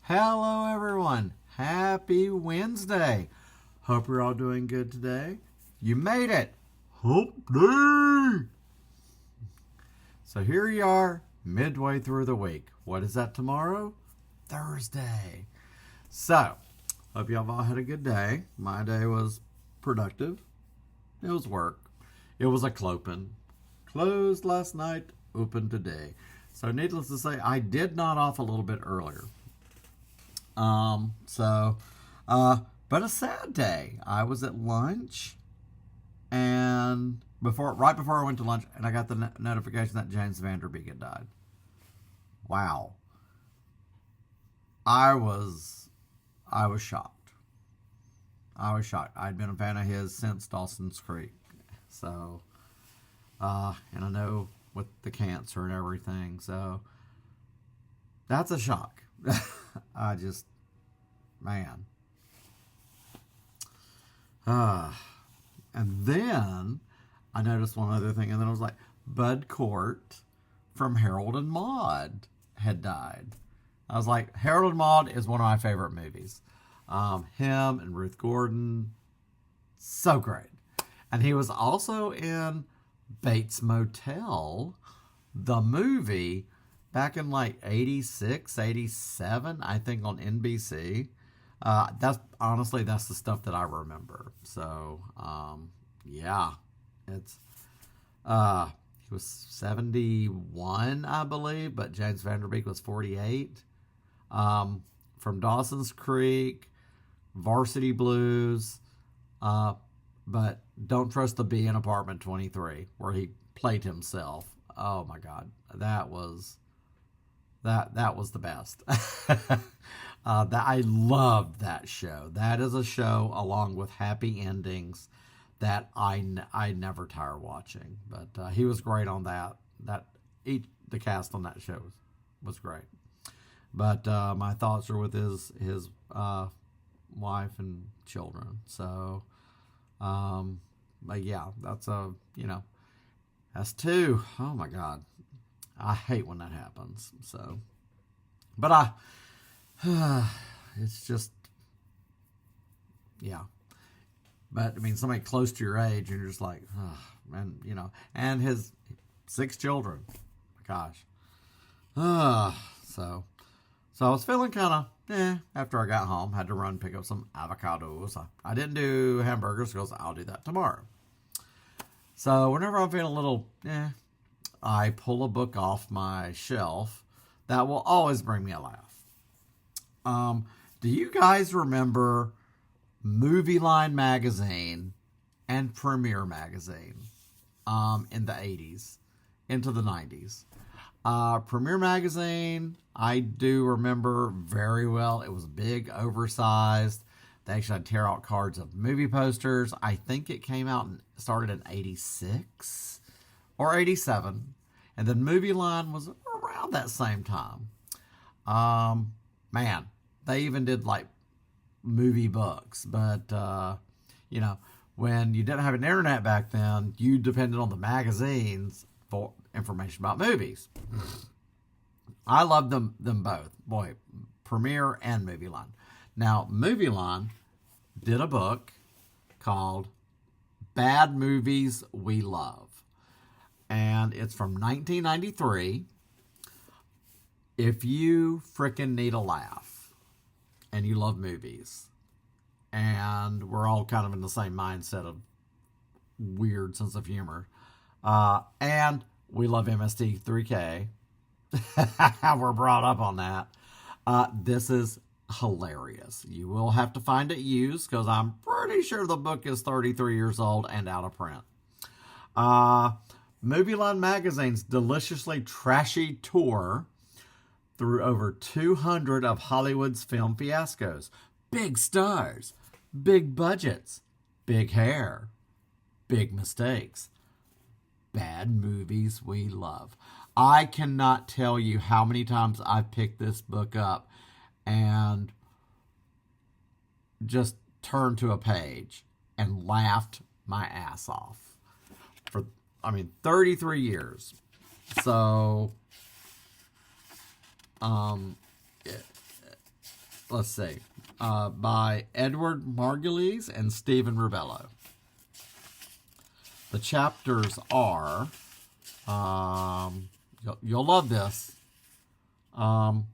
Hello, everyone. Happy Wednesday. Hope you're all doing good today. You made it. Hump day. So here you are, midway through the week. What is that tomorrow? Thursday. So, hope y'all all had a good day. My day was productive. It was work. It was a clopin. Closed last night, open today. So needless to say, I did nod off a little bit earlier. But a sad day. I was at lunch, and right before I went to lunch, and I got the notification that James Van Der Beek had died. Wow. I was shocked. I'd been a fan of his since Dawson's Creek. So, and I know with the cancer and everything, so that's a shock. Man. And then I noticed one other thing, and then I was like, Bud Cort from Harold and Maude had died. I was like, Harold and Maude is one of my favorite movies. Him and Ruth Gordon, so great. And he was also in Bates Motel, the movie, back in like 86, 87, I think on NBC. That's the stuff that I remember. So, yeah, it's, he was 71, I believe, but James Van Der Beek was 48. From Dawson's Creek, Varsity Blues, but Don't Trust the Bee in Apartment 23, where he played himself. Oh my God, that was the best. I loved that show. That is a show, along with Happy Endings, that I never tire watching. But he was great on that. The cast on that show was great. But my thoughts are with his wife and children. So, but yeah, that's two. Oh my God, I hate when that happens. So, but it's just, yeah. But I mean, somebody close to your age, and you're just like, and his 6 children. My gosh. So I was feeling kind of, after I got home. Had to run pick up some avocados. I didn't do hamburgers because I'll do that tomorrow. So whenever I'm feeling a little, I pull a book off my shelf that will always bring me a laugh. Do you guys remember Movieline Magazine and Premiere Magazine in the 80s into the 90s? Premiere Magazine, I do remember very well. It was big, oversized. They actually had tear out cards of movie posters. I think it came out and started in 86 or 87. And then Movieline was around that same time. Man, they even did like movie books. But, when you didn't have an internet back then, you depended on the magazines for information about movies. I love them both. Boy, Premiere and Movieline. Now, Movieline did a book called Bad Movies We Love. And it's from 1993. If you frickin' need a laugh and you love movies, and we're all kind of in the same mindset of weird sense of humor, and we love MST3K, we're brought up on that, this is hilarious. You will have to find it used, because I'm pretty sure the book is 33 years old and out of print. Movieline Magazine's deliciously trashy tour through over 200 of Hollywood's film fiascos. Big stars, big budgets, big hair, big mistakes. Bad movies we love. I cannot tell you how many times I've picked this book up and just turned to a page and laughed my ass off. For 33 years. So, let's see, by Edward Margulies and Stephen Rubello. The chapters are, you'll love this. Well,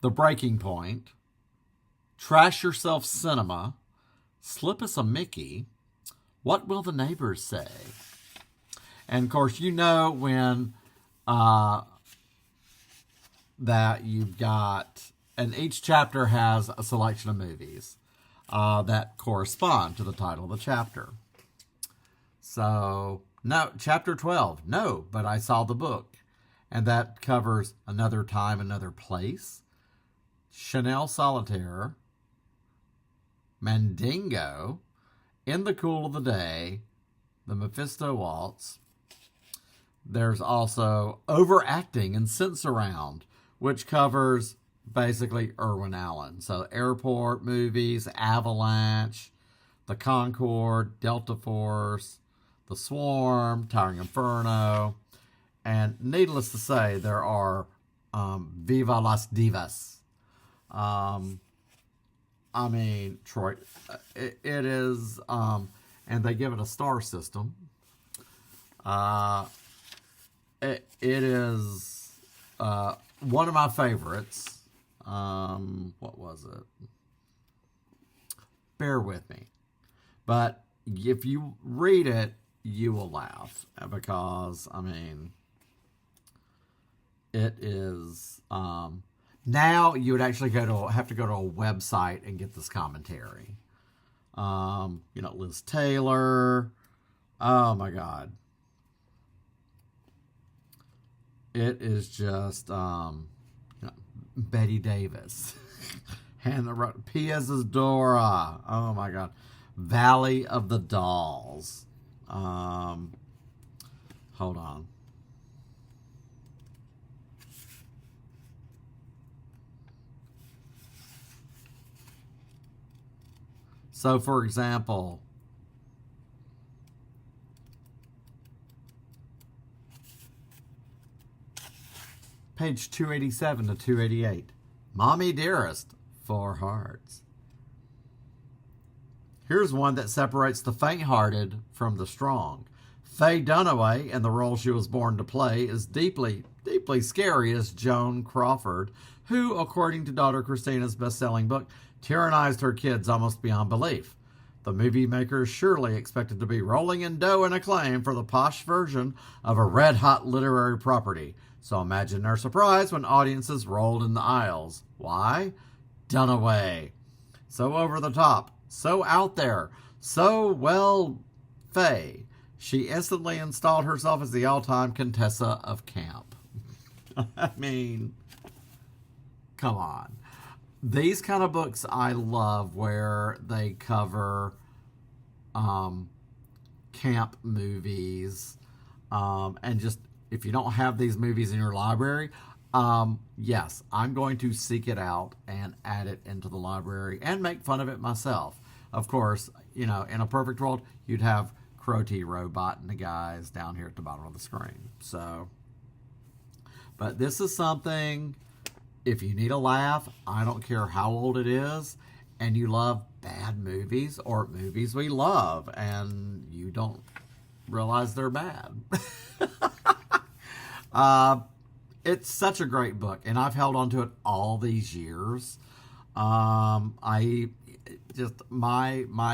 The Breaking Point, Trash Yourself Cinema, Slip Us a Mickey, What Will the Neighbors Say? And of course, you know when that you've got, and each chapter has a selection of movies that correspond to the title of the chapter. So, no, chapter 12, no, but I saw the book. And that covers Another Time, Another Place, Chanel Solitaire, Mandingo, In the Cool of the Day, The Mephisto Waltz. There's also Overacting and Sense Around, which covers basically Irwin Allen. So Airport movies, Avalanche, The Concorde, Delta Force, The Swarm, Towering Inferno. And needless to say, there are Viva las Divas. I mean, Troy, it is, and they give it a star system. It is one of my favorites. What was it? Bear with me. But if you read it, you will laugh. Because, I mean, it is... now you would actually have to go to a website and get this commentary. Liz Taylor. Oh, my God. It is just Betty Davis. Hannah P.S. Dora. Oh my God. Valley of the Dolls. Hold on. So, for example, page 287 to 288. Mommy Dearest, 4 hearts. Here's one that separates the faint-hearted from the strong. Faye Dunaway, in the role she was born to play, is deeply, deeply scary as Joan Crawford, who, according to daughter Christina's best-selling book, tyrannized her kids almost beyond belief. The movie makers surely expected to be rolling in dough and acclaim for the posh version of a red-hot literary property. So imagine their surprise when audiences rolled in the aisles. Why? Dunaway. So over the top, so out there, so well Faye. She instantly installed herself as the all-time Contessa of camp. I mean, come on. These kind of books I love where they cover camp movies and just, if you don't have these movies in your library, yes, I'm going to seek it out and add it into the library and make fun of it myself. Of course, in a perfect world, you'd have Crotty Robot and the guys down here at the bottom of the screen. So, but this is something, if you need a laugh, I don't care how old it is, and you love bad movies or movies we love, and you don't realize they're bad. It's such a great book, and I've held on to it all these years. My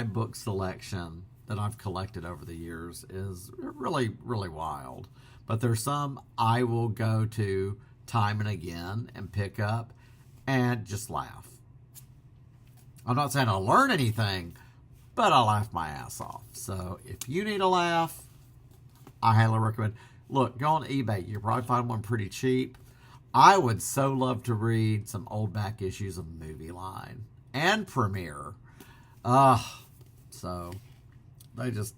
book selection that I've collected over the years is really, really wild. But there's some I will go to time and again and pick up and just laugh. I'm not saying I'll learn anything, but I'll laugh my ass off. So if you need a laugh, I highly recommend. Look, go on eBay. You'll probably find one pretty cheap. I would so love to read some old back issues of Movieline and Premiere. So they just,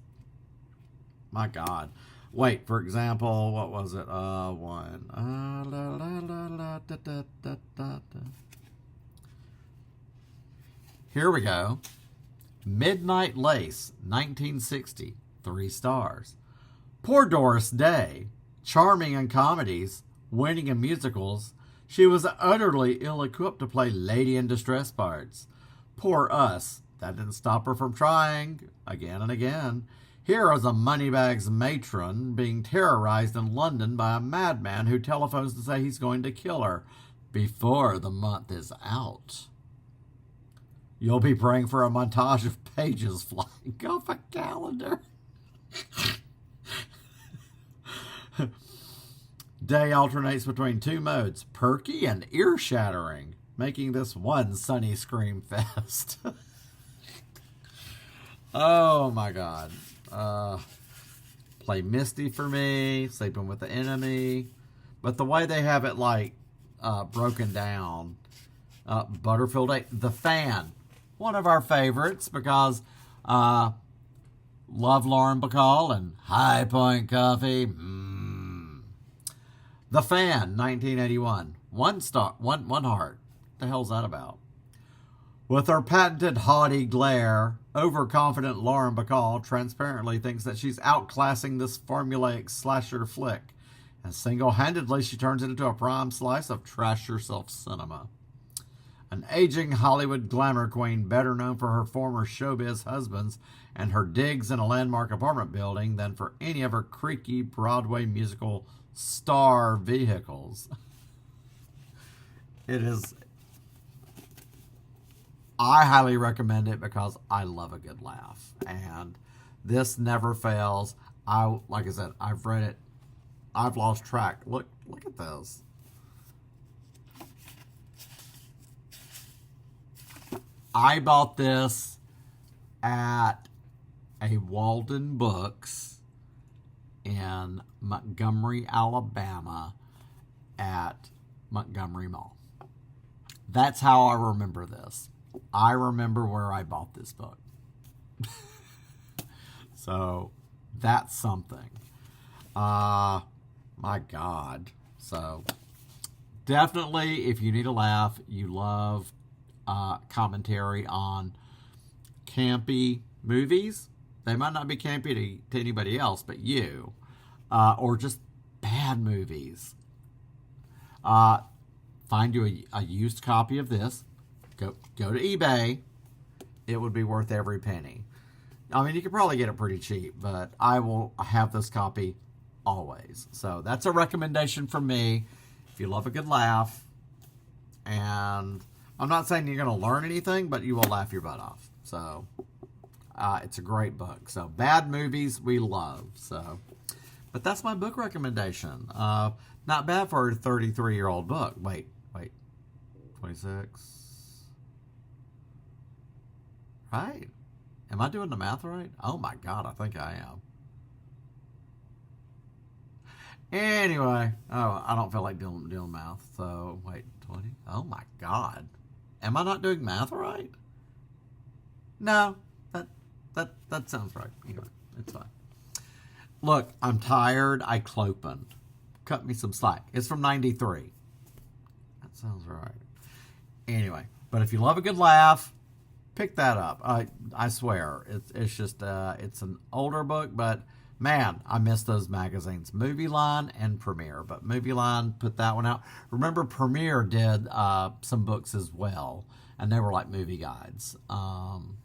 my God. Wait, for example, what was it? Here we go. Midnight Lace, 1960, 3 stars. Poor Doris Day, charming in comedies, winning in musicals, She was utterly ill-equipped to play lady in distress parts. Poor us. That didn't stop her from trying, again and again. Here is a moneybags matron being terrorized in London by a madman who telephones to say he's going to kill her before the month is out. You'll be praying for a montage of pages flying off a calendar. Day alternates between two modes, perky and ear-shattering, making this one sunny scream fest. Oh my God. Play Misty for me, Sleeping with the Enemy. But the way they have it broken down, Butterfield 8, The Fan, one of our favorites because love Lauren Bacall and High Point Coffee. The Fan, 1981. One star, one heart. What the hell's that about? With her patented haughty glare, overconfident Lauren Bacall transparently thinks that she's outclassing this formulaic slasher flick, and single-handedly she turns it into a prime slice of trash yourself cinema. An aging Hollywood glamour queen better known for her former showbiz husbands and her digs in a landmark apartment building than for any of her creaky Broadway musical star vehicles. It is... I highly recommend it because I love a good laugh. And this never fails. Like I said, I've read it. I've lost track. Look at this. I bought this at a Walden Books in Montgomery, Alabama at Montgomery Mall. That's how I remember this. I remember where I bought this book. So that's something. My God. So definitely, if you need a laugh, you love commentary on campy movies. They might not be campy to anybody else but you. Or just bad movies. Find you a used copy of this. Go to eBay. It would be worth every penny. I mean, you could probably get it pretty cheap, but I will have this copy always. So that's a recommendation from me. If you love a good laugh, and I'm not saying you're going to learn anything, but you will laugh your butt off. So it's a great book. So bad movies we love. So, but that's my book recommendation. Not bad for a 33-year-old book. Wait, 26. Right? Am I doing the math right? Oh my God, I think I am. Anyway, I don't feel like doing math. So wait, 20. Oh my God, am I not doing math right? No, that sounds right. Anyway, it's fine. Look, I'm tired. I clopen. Cut me some slack. It's from '93. That sounds right. Anyway, but if you love a good laugh, pick that up. I swear, it's just it's an older book, but man, I miss those magazines, Movieline and Premiere. But Movieline put that one out. Remember, Premiere did some books as well, and they were like movie guides. And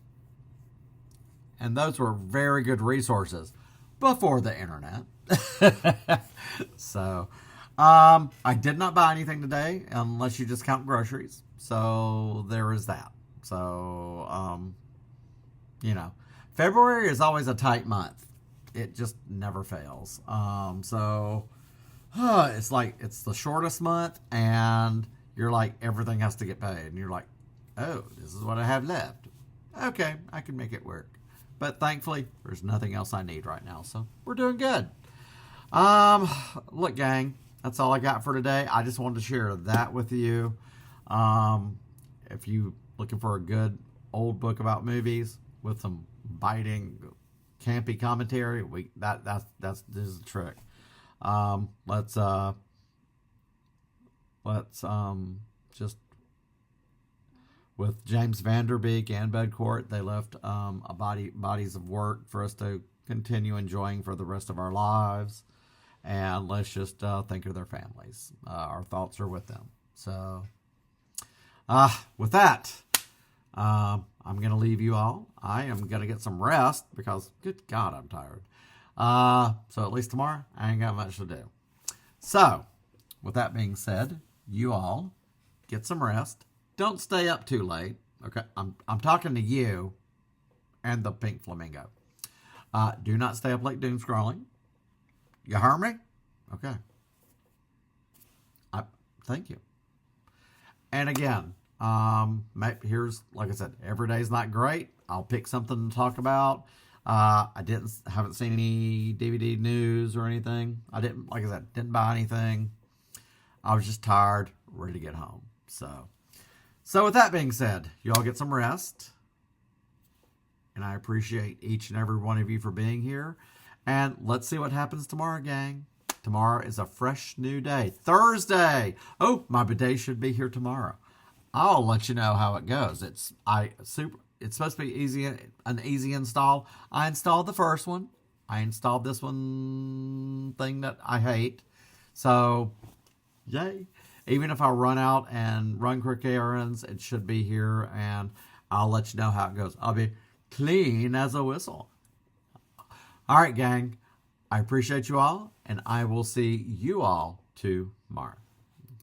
those were very good resources before the internet. So, I did not buy anything today, unless you just count groceries. So there is that. So, February is always a tight month. It just never fails. It's like, it's the shortest month, and you're like, everything has to get paid. And you're like, oh, this is what I have left. Okay, I can make it work. But thankfully, there's nothing else I need right now. So we're doing good. Look, gang, that's all I got for today. I just wanted to share that with you. If you looking for a good old book about movies with some biting, campy commentary, this is the trick. Let's just, with James Van Der Beek and Cort, they left bodies of work for us to continue enjoying for the rest of our lives. And let's just think of their families. Our thoughts are with them. So, with that, I'm going to leave you all. I am going to get some rest because, good God, I'm tired. So at least tomorrow, I ain't got much to do. So, with that being said, you all get some rest. Don't stay up too late. Okay, I'm talking to you and the pink flamingo. Do not stay up late doom scrolling. You heard me? Okay. Thank you. And again, here's, like I said, every day's not great. I'll pick something to talk about. I haven't seen any DVD news or anything. Like I said, didn't buy anything. I was just tired, ready to get home. So with that being said, you all get some rest. And I appreciate each and every one of you for being here. And let's see what happens tomorrow, gang. Tomorrow is a fresh new day. Thursday. Oh, my bidet should be here tomorrow. I'll let you know how it goes. It's supposed to be an easy install. I installed the first one. I installed this one thing that I hate. So, yay. Even if I run out and run quick errands, it should be here, and I'll let you know how it goes. I'll be clean as a whistle. All right, gang. I appreciate you all, and I will see you all tomorrow.